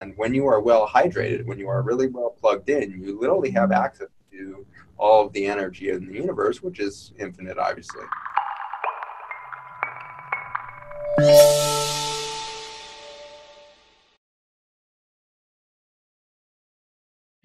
And when you are well hydrated, when you are really well plugged in, you literally have access to all of the energy in the universe, which is infinite, obviously.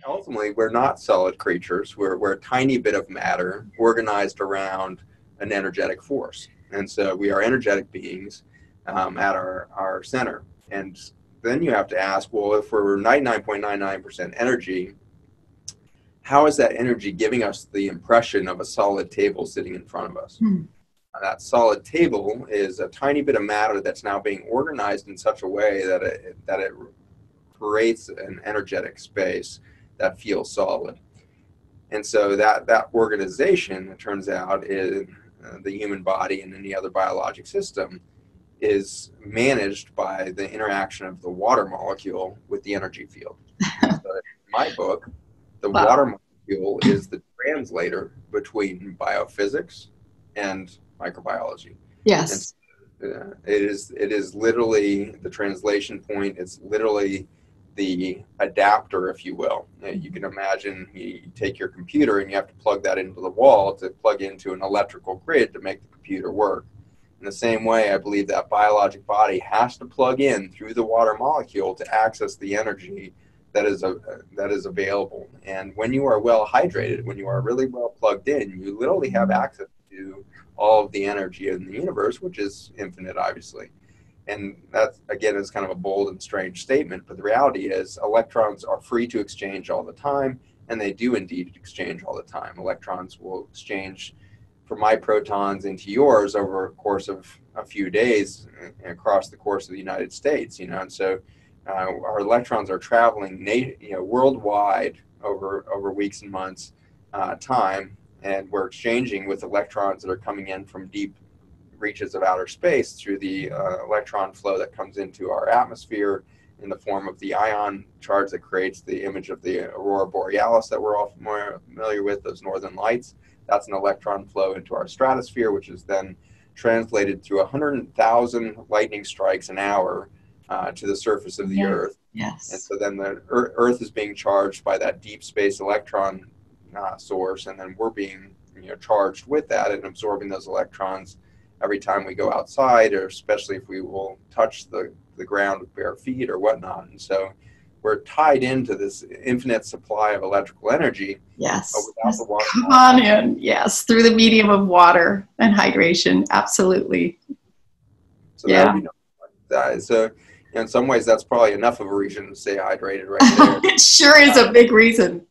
Ultimately, we're not solid creatures. We're a tiny bit of matter organized around an energetic force. And so we are energetic beings at our center. And then you have to ask, well, if we're 99.99% energy, how is that energy giving us the impression of a solid table sitting in front of us? That solid table is a tiny bit of matter that's now being organized in such a way that it creates an energetic space that feels solid. And so that organization, it turns out, in the human body and any other biologic system, is managed by the interaction of the water molecule with the energy field. So in my book, the water molecule is the translator between biophysics and microbiology. Yes. And it is literally the translation point. It's literally the adapter, if you will. You can imagine you take your computer and you have to plug that into the wall to plug into an electrical grid to make the computer work. In the same way, I believe that biologic body has to plug in through the water molecule to access the energy that is available. And when you are well hydrated, when you are really well plugged in, you literally have access to all of the energy in the universe, which is infinite, obviously. And that, again, is kind of a bold and strange statement, but the reality is electrons are free to exchange all the time, and they do indeed exchange all the time. Electrons will exchange from my protons into yours over a course of a few days across the course of the United States, and so our electrons are traveling worldwide over weeks and months time, and we're exchanging with electrons that are coming in from deep reaches of outer space through the electron flow that comes into our atmosphere in the form of the ion charge that creates the image of the aurora borealis that we're all more familiar with, those northern lights. That's an electron flow into our stratosphere, which is then translated through 100,000 lightning strikes an hour to the surface of the Earth. Yes. And so then the Earth is being charged by that deep space electron source, and then we're being charged with that and absorbing those electrons every time we go outside, or especially if we will touch the ground with bare feet or whatnot. And so we're tied into this infinite supply of electrical energy. Yes. Without the water. Come on in. Yes. Through the medium of water and hydration. Absolutely. So so in some ways, that's probably enough of a reason to stay hydrated right there. It sure is a big reason.